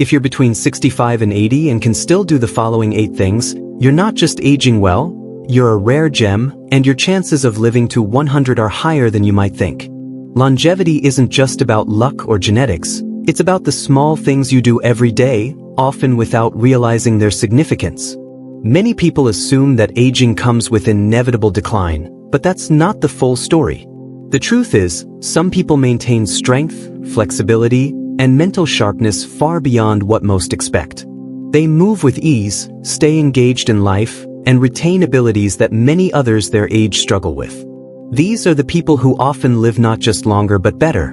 If you're between 65 and 80 and can still do the following 8 things, you're not just aging well, you're a rare gem, and your chances of living to 100 are higher than you might think. Longevity isn't just about luck or genetics, it's about the small things you do every day, often without realizing their significance. Many people assume that aging comes with inevitable decline, but that's not the full story. The truth is, some people maintain strength, flexibility, and mental sharpness far beyond what most expect. They move with ease, stay engaged in life, and retain abilities that many others their age struggle with. These are the people who often live not just longer but better.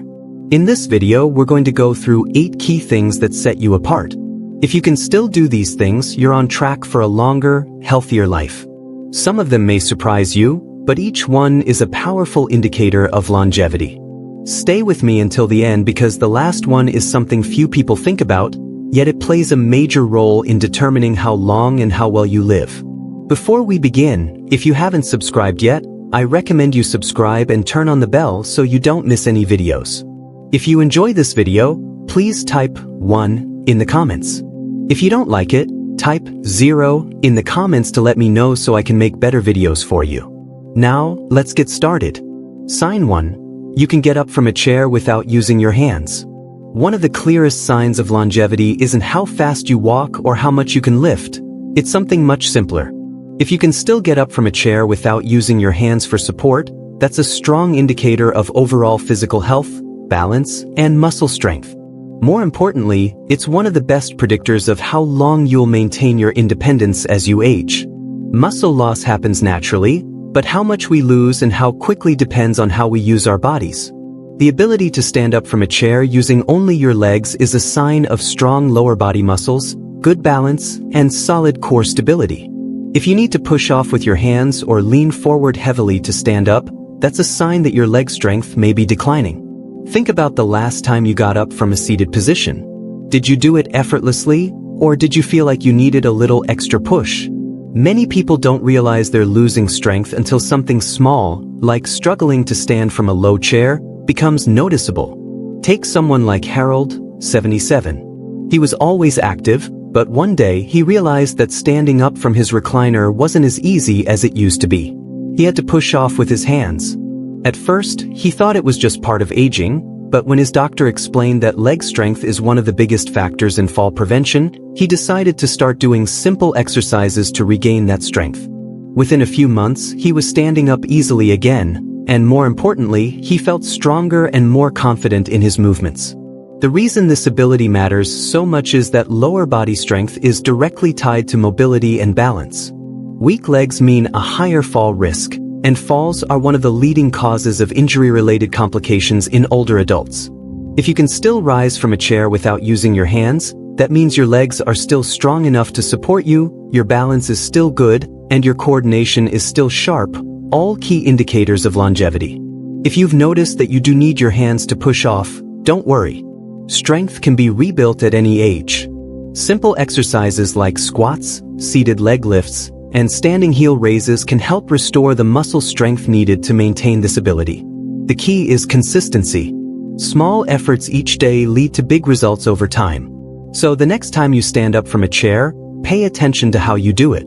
In this video, we're going to go through 8 key things that set you apart. If you can still do these things, you're on track for a longer, healthier life. Some of them may surprise you, but each one is a powerful indicator of longevity. Stay with me until the end because the last one is something few people think about, yet it plays a major role in determining how long and how well you live. Before we begin, if you haven't subscribed yet, I recommend you subscribe and turn on the bell so you don't miss any videos. If you enjoy this video, please type 1 in the comments. If you don't like it, type 0 in the comments to let me know so I can make better videos for you. Now, let's get started. Sign 1. You can get up from a chair without using your hands. One of the clearest signs of longevity isn't how fast you walk or how much you can lift. It's something much simpler. If you can still get up from a chair without using your hands for support, that's a strong indicator of overall physical health, balance, and muscle strength. More importantly, it's one of the best predictors of how long you'll maintain your independence as you age. Muscle loss happens naturally, but how much we lose and how quickly depends on how we use our bodies. The ability to stand up from a chair using only your legs is a sign of strong lower body muscles, good balance, and solid core stability. If you need to push off with your hands or lean forward heavily to stand up, that's a sign that your leg strength may be declining. Think about the last time you got up from a seated position. Did you do it effortlessly, or did you feel like you needed a little extra push? Many people don't realize they're losing strength until something small, like struggling to stand from a low chair, becomes noticeable. Take someone like Harold, 77. He was always active, but one day he realized that standing up from his recliner wasn't as easy as it used to be. He had to push off with his hands. At first, he thought it was just part of aging, but when his doctor explained that leg strength is one of the biggest factors in fall prevention, he decided to start doing simple exercises to regain that strength. Within a few months, he was standing up easily again, and more importantly, he felt stronger and more confident in his movements. The reason this ability matters so much is that lower body strength is directly tied to mobility and balance. Weak legs mean a higher fall risk, and falls are one of the leading causes of injury-related complications in older adults. If you can still rise from a chair without using your hands, that means your legs are still strong enough to support you, your balance is still good, and your coordination is still sharp, all key indicators of longevity. If you've noticed that you do need your hands to push off, don't worry. Strength can be rebuilt at any age. Simple exercises like squats, seated leg lifts, and standing heel raises can help restore the muscle strength needed to maintain this ability. The key is consistency. Small efforts each day lead to big results over time. So the next time you stand up from a chair, pay attention to how you do it.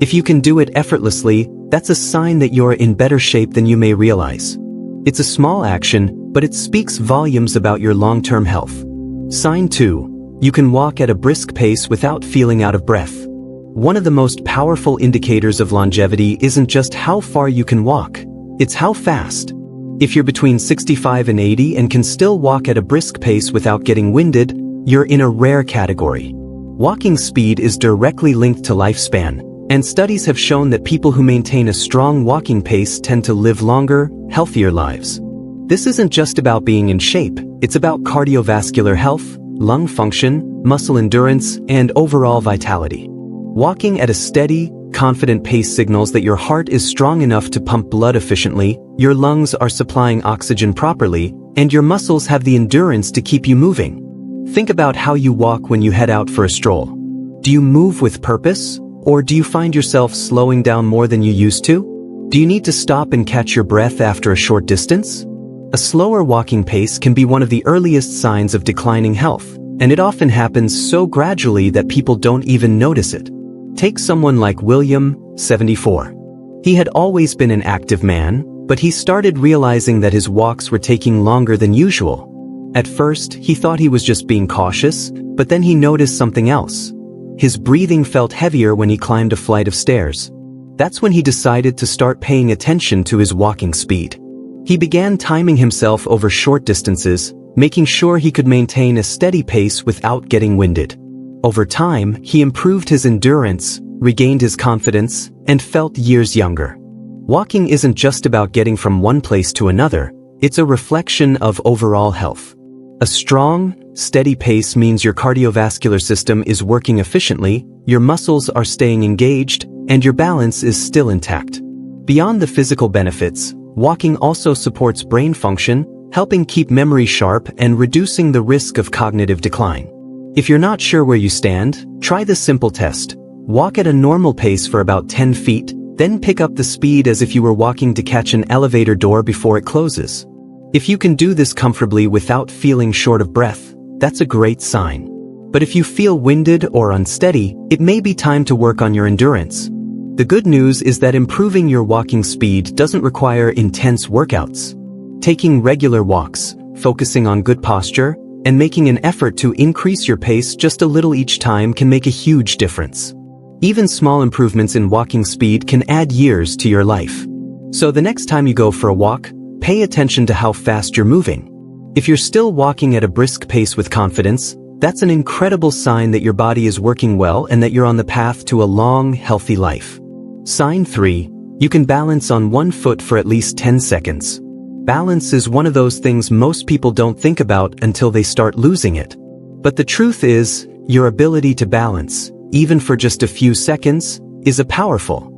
If you can do it effortlessly, that's a sign that you're in better shape than you may realize. It's a small action, but it speaks volumes about your long-term health. Sign 2. You can walk at a brisk pace without feeling out of breath. One of the most powerful indicators of longevity isn't just how far you can walk, it's how fast. If you're between 65 and 80 and can still walk at a brisk pace without getting winded, you're in a rare category. Walking speed is directly linked to lifespan, and studies have shown that people who maintain a strong walking pace tend to live longer, healthier lives. This isn't just about being in shape, it's about cardiovascular health, lung function, muscle endurance, and overall vitality. Walking at a steady, confident pace signals that your heart is strong enough to pump blood efficiently, your lungs are supplying oxygen properly, and your muscles have the endurance to keep you moving. Think about how you walk when you head out for a stroll. Do you move with purpose, or do you find yourself slowing down more than you used to? Do you need to stop and catch your breath after a short distance? A slower walking pace can be one of the earliest signs of declining health, and it often happens so gradually that people don't even notice it. Take someone like William, 74. He had always been an active man, but he started realizing that his walks were taking longer than usual. At first, he thought he was just being cautious, but then he noticed something else. His breathing felt heavier when he climbed a flight of stairs. That's when he decided to start paying attention to his walking speed. He began timing himself over short distances, making sure he could maintain a steady pace without getting winded. Over time, he improved his endurance, regained his confidence, and felt years younger. Walking isn't just about getting from one place to another, it's a reflection of overall health. A strong, steady pace means your cardiovascular system is working efficiently, your muscles are staying engaged, and your balance is still intact. Beyond the physical benefits, walking also supports brain function, helping keep memory sharp and reducing the risk of cognitive decline. If you're not sure where you stand, try this simple test. Walk at a normal pace for about 10 feet, then pick up the speed as if you were walking to catch an elevator door before it closes. If you can do this comfortably without feeling short of breath, that's a great sign. But if you feel winded or unsteady, it may be time to work on your endurance. The good news is that improving your walking speed doesn't require intense workouts. Taking regular walks, focusing on good posture, and making an effort to increase your pace just a little each time can make a huge difference. Even small improvements in walking speed can add years to your life. So the next time you go for a walk, pay attention to how fast you're moving. If you're still walking at a brisk pace with confidence, that's an incredible sign that your body is working well and that you're on the path to a long, healthy life. Sign 3. You can balance on one foot for at least 10 seconds. Balance is one of those things most people don't think about until they start losing it. But the truth is, your ability to balance, even for just a few seconds, is a powerful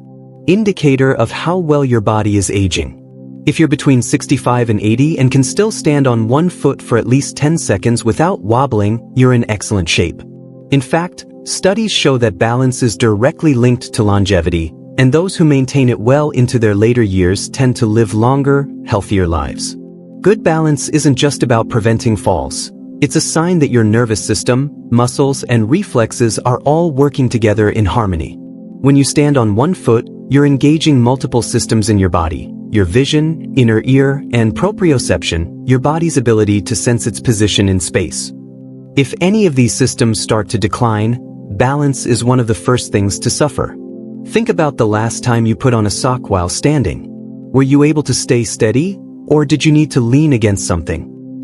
indicator of how well your body is aging. If you're between 65 and 80 and can still stand on one foot for at least 10 seconds without wobbling, you're in excellent shape. In fact, studies show that balance is directly linked to longevity, and those who maintain it well into their later years tend to live longer, healthier lives. Good balance isn't just about preventing falls. It's a sign that your nervous system, muscles, and reflexes are all working together in harmony. When you stand on one foot, you're engaging multiple systems in your body: your vision, inner ear, and proprioception, your body's ability to sense its position in space. If any of these systems start to decline, balance is one of the first things to suffer. Think about the last time you put on a sock while standing. Were you able to stay steady, or did you need to lean against something?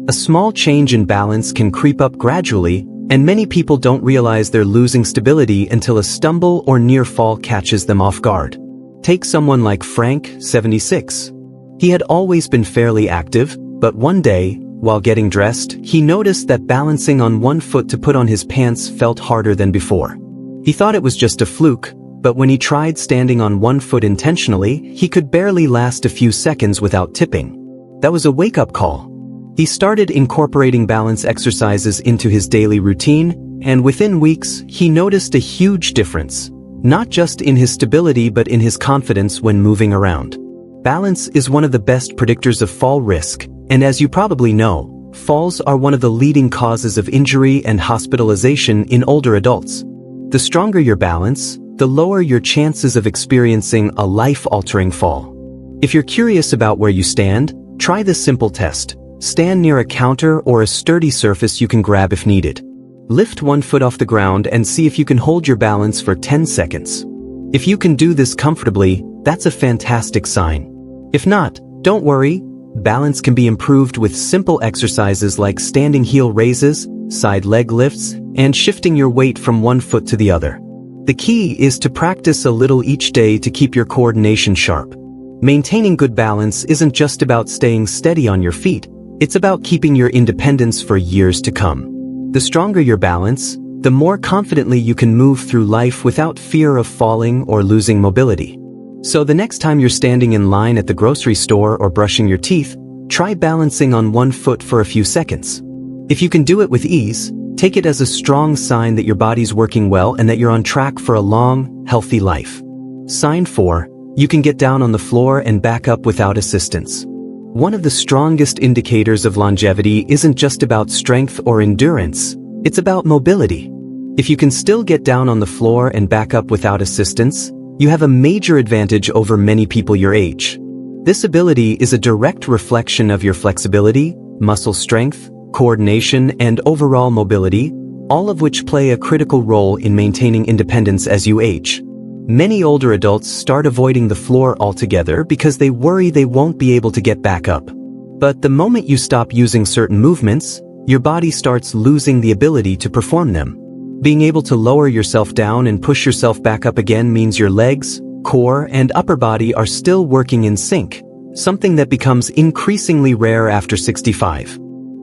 A small change in balance can creep up gradually, and many people don't realize they're losing stability until a stumble or near fall catches them off guard. Take someone like Frank, 76. He had always been fairly active, but one day, while getting dressed, he noticed that balancing on one foot to put on his pants felt harder than before. He thought it was just a fluke, but when he tried standing on one foot intentionally, he could barely last a few seconds without tipping. That was a wake-up call. He started incorporating balance exercises into his daily routine, and within weeks, he noticed a huge difference, not just in his stability but in his confidence when moving around. Balance is one of the best predictors of fall risk, and as you probably know, falls are one of the leading causes of injury and hospitalization in older adults. The stronger your balance, the lower your chances of experiencing a life-altering fall. If you're curious about where you stand, try this simple test. Stand near a counter or a sturdy surface you can grab if needed. Lift one foot off the ground and see if you can hold your balance for 10 seconds. If you can do this comfortably, that's a fantastic sign. If not, don't worry. Balance can be improved with simple exercises like standing heel raises, side leg lifts, and shifting your weight from one foot to the other. The key is to practice a little each day to keep your coordination sharp. Maintaining good balance isn't just about staying steady on your feet. It's about keeping your independence for years to come. The stronger your balance, the more confidently you can move through life without fear of falling or losing mobility. So the next time you're standing in line at the grocery store or brushing your teeth, try balancing on one foot for a few seconds. If you can do it with ease, take it as a strong sign that your body's working well and that you're on track for a long, healthy life. Sign 4. You can get down on the floor and back up without assistance. One of the strongest indicators of longevity isn't just about strength or endurance, It's about mobility. If you can still get down on the floor and back up without assistance, you have a major advantage over many people your age. This ability is a direct reflection of your flexibility, muscle strength, coordination, and overall mobility, all of which play a critical role in maintaining independence as you age. Many older adults start avoiding the floor altogether because they worry they won't be able to get back up. But the moment you stop using certain movements, your body starts losing the ability to perform them. Being able to lower yourself down and push yourself back up again means your legs, core, and upper body are still working in sync, something that becomes increasingly rare after 65.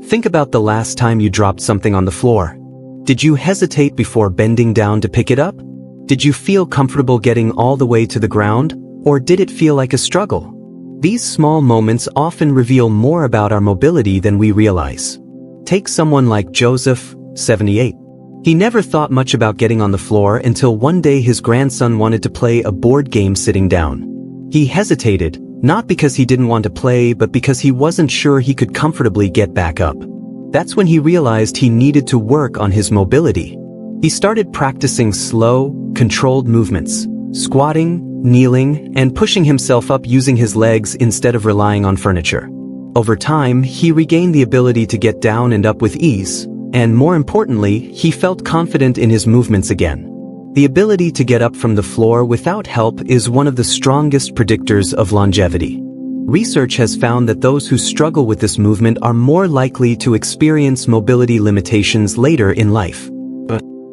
Think about the last time you dropped something on the floor. Did you hesitate before bending down to pick it up? Did you feel comfortable getting all the way to the ground, or did it feel like a struggle? These small moments often reveal more about our mobility than we realize. Take someone like Joseph, 78. He never thought much about getting on the floor until one day his grandson wanted to play a board game sitting down. He hesitated, not because he didn't want to play, but because he wasn't sure he could comfortably get back up. That's when he realized he needed to work on his mobility. He started practicing slow, controlled movements, squatting, kneeling, and pushing himself up using his legs instead of relying on furniture. Over time, he regained the ability to get down and up with ease, and more importantly, he felt confident in his movements again. The ability to get up from the floor without help is one of the strongest predictors of longevity. Research has found that those who struggle with this movement are more likely to experience mobility limitations later in life.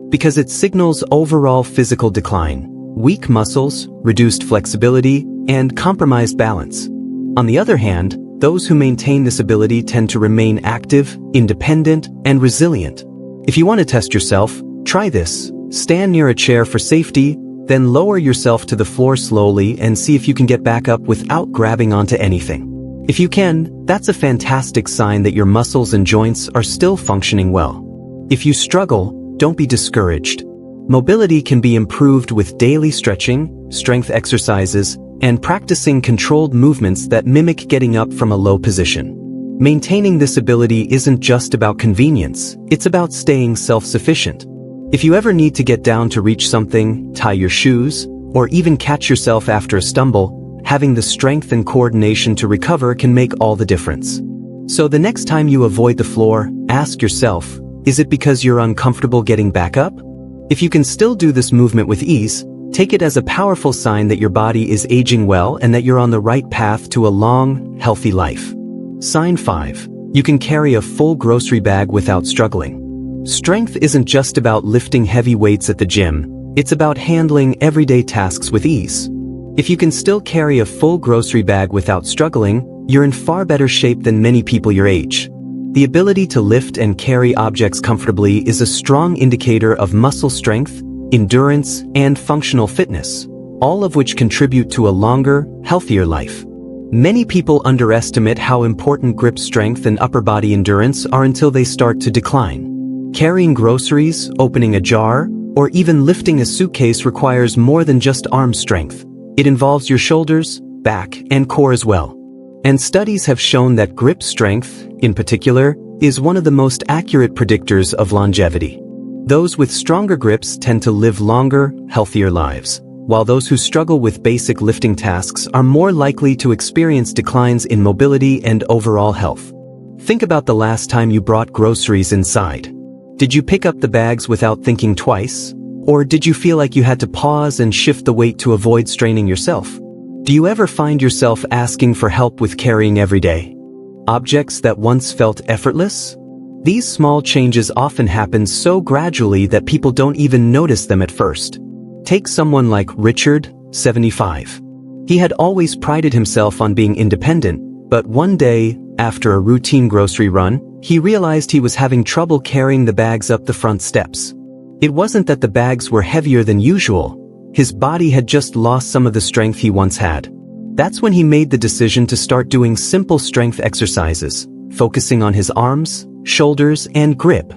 Because it signals overall physical decline, weak muscles, reduced flexibility, and compromised balance. On the other hand, those who maintain this ability tend to remain active, independent, and resilient. If you want to test yourself, try this. Stand near a chair for safety, then lower yourself to the floor slowly and see if you can get back up without grabbing onto anything. If you can, that's a fantastic sign that your muscles and joints are still functioning well. If you struggle, don't be discouraged. Mobility can be improved with daily stretching, strength exercises, and practicing controlled movements that mimic getting up from a low position. Maintaining this ability isn't just about convenience, it's about staying self-sufficient. If you ever need to get down to reach something, tie your shoes, or even catch yourself after a stumble, having the strength and coordination to recover can make all the difference. So the next time you avoid the floor, ask yourself, is it because you're uncomfortable getting back up? If you can still do this movement with ease, take it as a powerful sign that your body is aging well and that you're on the right path to a long, healthy life. Sign 5. You can carry a full grocery bag without struggling. Strength isn't just about lifting heavy weights at the gym, it's about handling everyday tasks with ease. If you can still carry a full grocery bag without struggling, you're in far better shape than many people your age. The ability to lift and carry objects comfortably is a strong indicator of muscle strength, endurance, and functional fitness, all of which contribute to a longer, healthier life. Many people underestimate how important grip strength and upper body endurance are until they start to decline. Carrying groceries, opening a jar, or even lifting a suitcase requires more than just arm strength. It involves your shoulders, back, and core as well. And studies have shown that grip strength, in particular, is one of the most accurate predictors of longevity. Those with stronger grips tend to live longer, healthier lives, while those who struggle with basic lifting tasks are more likely to experience declines in mobility and overall health. Think about the last time you brought groceries inside. Did you pick up the bags without thinking twice? Or did you feel like you had to pause and shift the weight to avoid straining yourself? Do you ever find yourself asking for help with carrying everyday objects that once felt effortless? These small changes often happen so gradually that people don't even notice them at first. Take someone like Richard, 75. He had always prided himself on being independent, but one day, after a routine grocery run, he realized he was having trouble carrying the bags up the front steps. It wasn't that the bags were heavier than usual. His body had just lost some of the strength he once had. That's when he made the decision to start doing simple strength exercises, focusing on his arms, shoulders, and grip.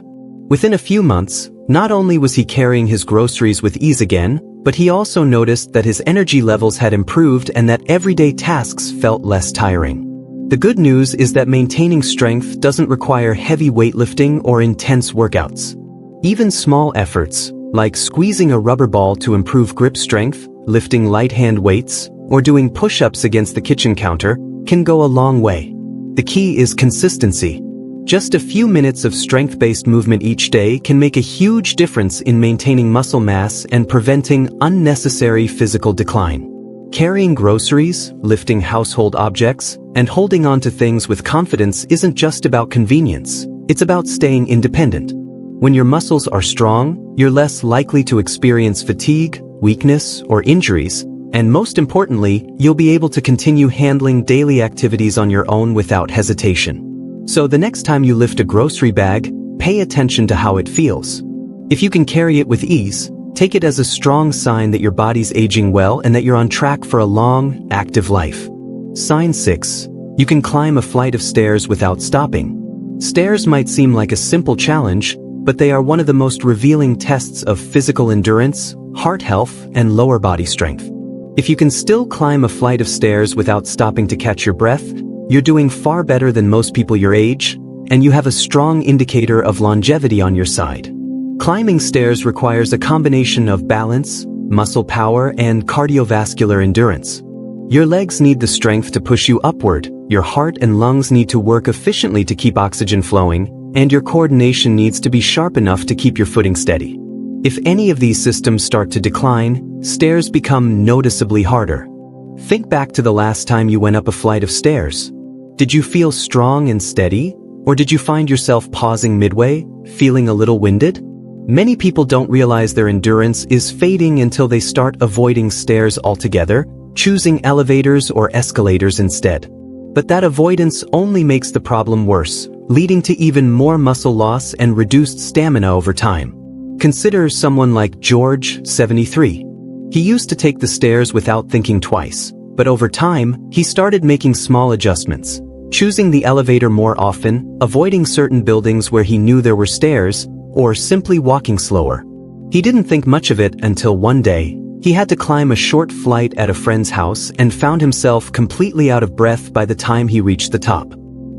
Within a few months, not only was he carrying his groceries with ease again, but he also noticed that his energy levels had improved and that everyday tasks felt less tiring. The good news is that maintaining strength doesn't require heavy weightlifting or intense workouts. Even small efforts, like squeezing a rubber ball to improve grip strength, lifting light hand weights, or doing push-ups against the kitchen counter, can go a long way. The key is consistency. Just a few minutes of strength-based movement each day can make a huge difference in maintaining muscle mass and preventing unnecessary physical decline. Carrying groceries, lifting household objects, and holding on to things with confidence isn't just about convenience, it's about staying independent. When your muscles are strong, you're less likely to experience fatigue, weakness, or injuries, and most importantly, you'll be able to continue handling daily activities on your own without hesitation. So the next time you lift a grocery bag, pay attention to how it feels. If you can carry it with ease, take it as a strong sign that your body's aging well and that you're on track for a long, active life. Sign 6. You can climb a flight of stairs without stopping. Stairs might seem like a simple challenge, but they are one of the most revealing tests of physical endurance, heart health, and lower body strength. If you can still climb a flight of stairs without stopping to catch your breath, you're doing far better than most people your age, and you have a strong indicator of longevity on your side. Climbing stairs requires a combination of balance, muscle power, and cardiovascular endurance. Your legs need the strength to push you upward, your heart and lungs need to work efficiently to keep oxygen flowing, and your coordination needs to be sharp enough to keep your footing steady. If any of these systems start to decline, stairs become noticeably harder. Think back to the last time you went up a flight of stairs. Did you feel strong and steady, or did you find yourself pausing midway, feeling a little winded? Many people don't realize their endurance is fading until they start avoiding stairs altogether, choosing elevators or escalators instead. But that avoidance only makes the problem worse, leading to even more muscle loss and reduced stamina over time. Consider someone like George, 73. He used to take the stairs without thinking twice, but over time, he started making small adjustments. Choosing the elevator more often, avoiding certain buildings where he knew there were stairs, or simply walking slower. He didn't think much of it until one day, he had to climb a short flight at a friend's house and found himself completely out of breath by the time he reached the top.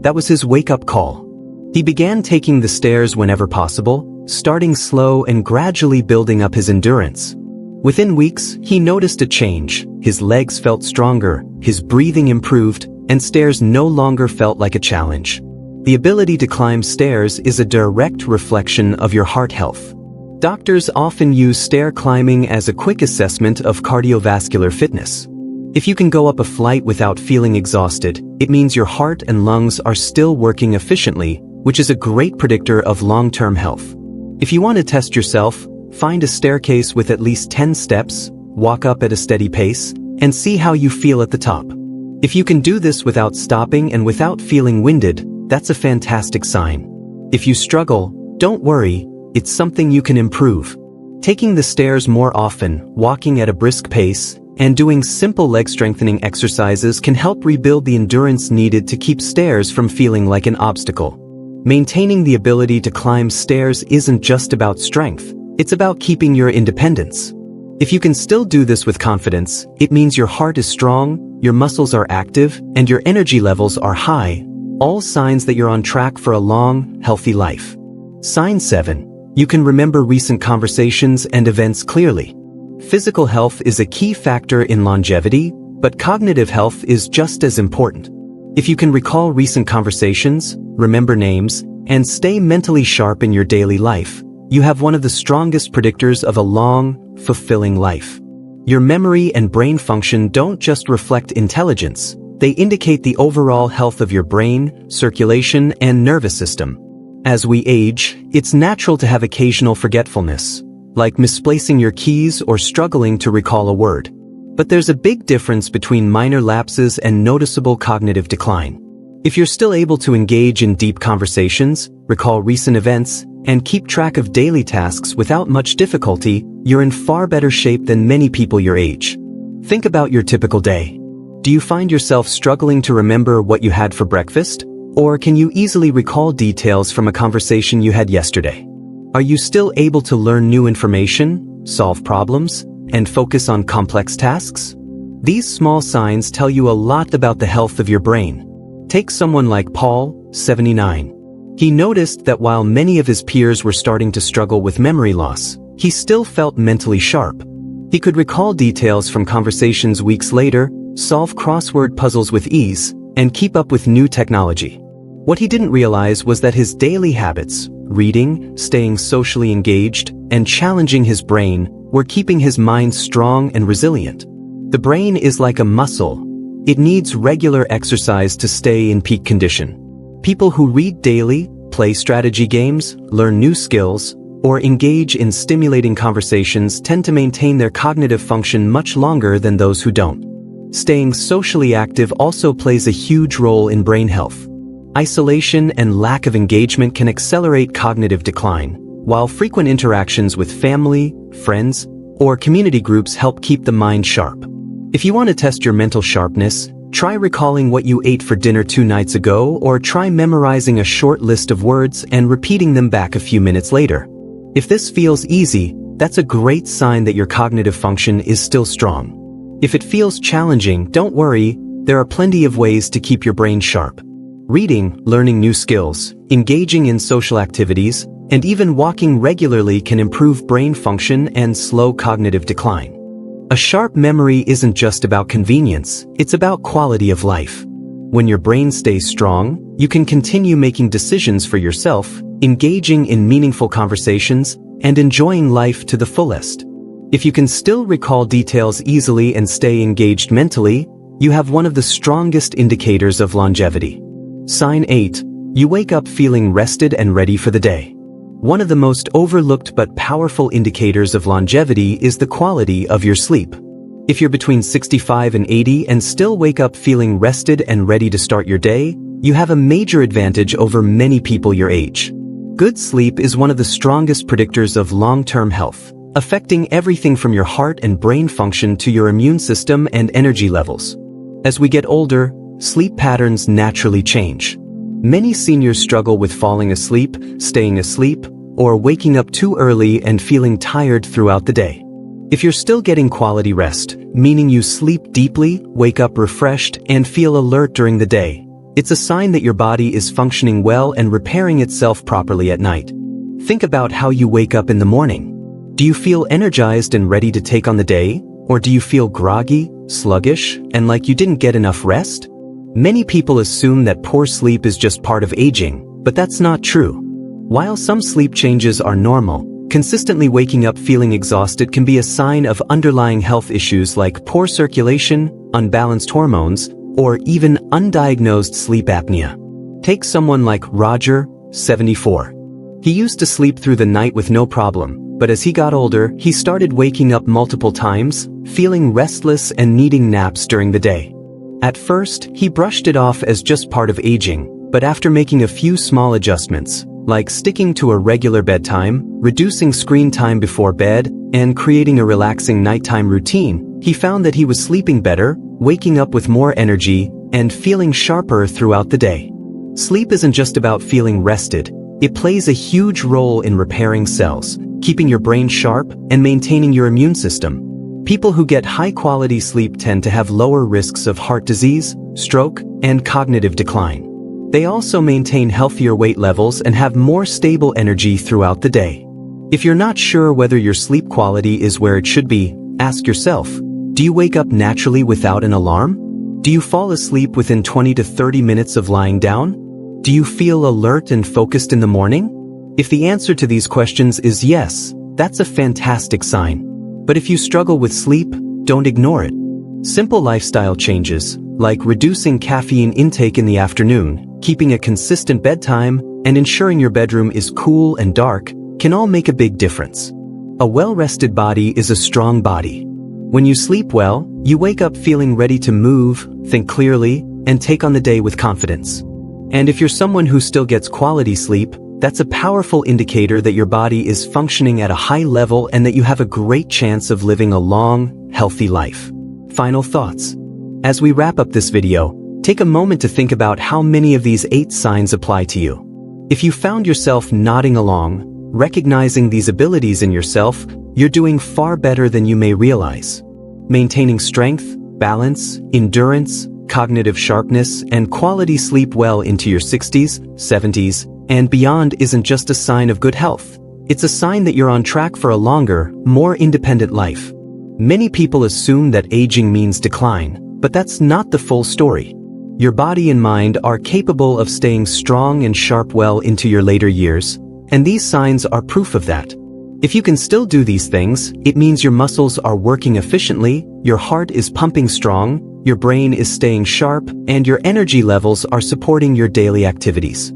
That was his wake-up call. He began taking the stairs whenever possible, starting slow and gradually building up his endurance. Within weeks, he noticed a change. His legs felt stronger, his breathing improved, and stairs no longer felt like a challenge. The ability to climb stairs is a direct reflection of your heart health. Doctors often use stair climbing as a quick assessment of cardiovascular fitness. If you can go up a flight without feeling exhausted, it means your heart and lungs are still working efficiently, which is a great predictor of long-term health. If you want to test yourself, find a staircase with at least 10 steps, walk up at a steady pace, and see how you feel at the top. If you can do this without stopping and without feeling winded, that's a fantastic sign. If you struggle, don't worry, it's something you can improve. Taking the stairs more often, walking at a brisk pace, and doing simple leg strengthening exercises can help rebuild the endurance needed to keep stairs from feeling like an obstacle. Maintaining the ability to climb stairs isn't just about strength, it's about keeping your independence. If you can still do this with confidence, it means your heart is strong, your muscles are active, and your energy levels are high, all signs that you're on track for a long, healthy life. Sign 7. You can remember recent conversations and events clearly. Physical health is a key factor in longevity, but cognitive health is just as important. If you can recall recent conversations, remember names, and stay mentally sharp in your daily life, you have one of the strongest predictors of a long, fulfilling life. Your memory and brain function don't just reflect intelligence, they indicate the overall health of your brain, circulation, and nervous system. As we age, it's natural to have occasional forgetfulness, like misplacing your keys or struggling to recall a word. But there's a big difference between minor lapses and noticeable cognitive decline. If you're still able to engage in deep conversations, recall recent events, and keep track of daily tasks without much difficulty, you're in far better shape than many people your age. Think about your typical day. Do you find yourself struggling to remember what you had for breakfast? Or can you easily recall details from a conversation you had yesterday? Are you still able to learn new information, solve problems, and focus on complex tasks? These small signs tell you a lot about the health of your brain. Take someone like Paul, 79. He noticed that while many of his peers were starting to struggle with memory loss, he still felt mentally sharp. He could recall details from conversations weeks later, solve crossword puzzles with ease, and keep up with new technology. What he didn't realize was that his daily habits, reading, staying socially engaged, and challenging his brain, were keeping his mind strong and resilient. The brain is like a muscle. It needs regular exercise to stay in peak condition. People who read daily, play strategy games, learn new skills, or engage in stimulating conversations tend to maintain their cognitive function much longer than those who don't. Staying socially active also plays a huge role in brain health. Isolation and lack of engagement can accelerate cognitive decline, while frequent interactions with family, friends, or community groups help keep the mind sharp. If you want to test your mental sharpness, try recalling what you ate for dinner 2 nights ago, or try memorizing a short list of words and repeating them back a few minutes later. If this feels easy, that's a great sign that your cognitive function is still strong. If it feels challenging, don't worry, there are plenty of ways to keep your brain sharp. Reading, learning new skills, engaging in social activities, and even walking regularly can improve brain function and slow cognitive decline. A sharp memory isn't just about convenience, it's about quality of life. When your brain stays strong, you can continue making decisions for yourself, engaging in meaningful conversations, and enjoying life to the fullest. If you can still recall details easily and stay engaged mentally, you have one of the strongest indicators of longevity. Sign 8. You wake up feeling rested and ready for the day. One of the most overlooked but powerful indicators of longevity is the quality of your sleep. If you're between 65 and 80 and still wake up feeling rested and ready to start your day, you have a major advantage over many people your age. Good sleep is one of the strongest predictors of long-term health, affecting everything from your heart and brain function to your immune system and energy levels. As we get older, sleep patterns naturally change. Many seniors struggle with falling asleep, staying asleep, or waking up too early and feeling tired throughout the day. If you're still getting quality rest, meaning you sleep deeply, wake up refreshed, and feel alert during the day, it's a sign that your body is functioning well and repairing itself properly at night. Think about how you wake up in the morning. Do you feel energized and ready to take on the day, or do you feel groggy, sluggish, and like you didn't get enough rest? Many people assume that poor sleep is just part of aging, but that's not true. While some sleep changes are normal, consistently waking up feeling exhausted can be a sign of underlying health issues like poor circulation, unbalanced hormones, or even undiagnosed sleep apnea. Take someone like Roger, 74. He used to sleep through the night with no problem, but as he got older, he started waking up multiple times, feeling restless and needing naps during the day. At first, he brushed it off as just part of aging, but after making a few small adjustments, like sticking to a regular bedtime, reducing screen time before bed, and creating a relaxing nighttime routine, he found that he was sleeping better, waking up with more energy, and feeling sharper throughout the day. Sleep isn't just about feeling rested, it plays a huge role in repairing cells, keeping your brain sharp, and maintaining your immune system. People who get high-quality sleep tend to have lower risks of heart disease, stroke, and cognitive decline. They also maintain healthier weight levels and have more stable energy throughout the day. If you're not sure whether your sleep quality is where it should be, ask yourself, do you wake up naturally without an alarm? Do you fall asleep within 20 to 30 minutes of lying down? Do you feel alert and focused in the morning? If the answer to these questions is yes, that's a fantastic sign. But if you struggle with sleep, don't ignore it. Simple lifestyle changes, like reducing caffeine intake in the afternoon, keeping a consistent bedtime, and ensuring your bedroom is cool and dark, can all make a big difference. A well-rested body is a strong body. When you sleep well, you wake up feeling ready to move, think clearly, and take on the day with confidence. And if you're someone who still gets quality sleep, that's a powerful indicator that your body is functioning at a high level and that you have a great chance of living a long, healthy life. Final thoughts. As we wrap up this video, take a moment to think about how many of these 8 signs apply to you. If you found yourself nodding along, recognizing these abilities in yourself, you're doing far better than you may realize. Maintaining strength, balance, endurance, cognitive sharpness, and quality sleep well into your 60s, 70s, and beyond isn't just a sign of good health. It's a sign that you're on track for a longer, more independent life. Many people assume that aging means decline, but that's not the full story. Your body and mind are capable of staying strong and sharp well into your later years, and these signs are proof of that. If you can still do these things, it means your muscles are working efficiently, your heart is pumping strong, your brain is staying sharp, and your energy levels are supporting your daily activities.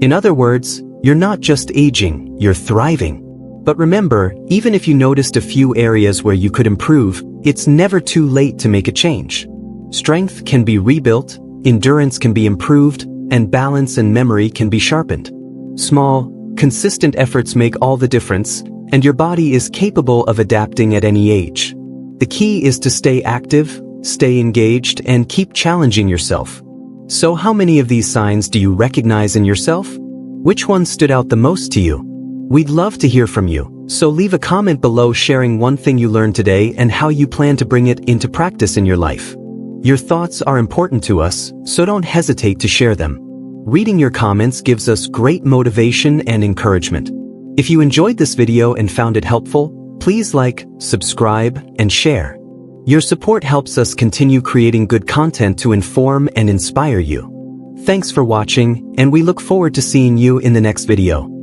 In other words, you're not just aging, you're thriving. But remember, even if you noticed a few areas where you could improve, it's never too late to make a change. Strength can be rebuilt, endurance can be improved, and balance and memory can be sharpened. Small, consistent efforts make all the difference, and your body is capable of adapting at any age. The key is to stay active, stay engaged, and keep challenging yourself. So how many of these signs do you recognize in yourself? Which one stood out the most to you? We'd love to hear from you, so leave a comment below sharing one thing you learned today and how you plan to bring it into practice in your life. Your thoughts are important to us, so don't hesitate to share them. Reading your comments gives us great motivation and encouragement. If you enjoyed this video and found it helpful, please like, subscribe, and share. Your support helps us continue creating good content to inform and inspire you. Thanks for watching, and we look forward to seeing you in the next video.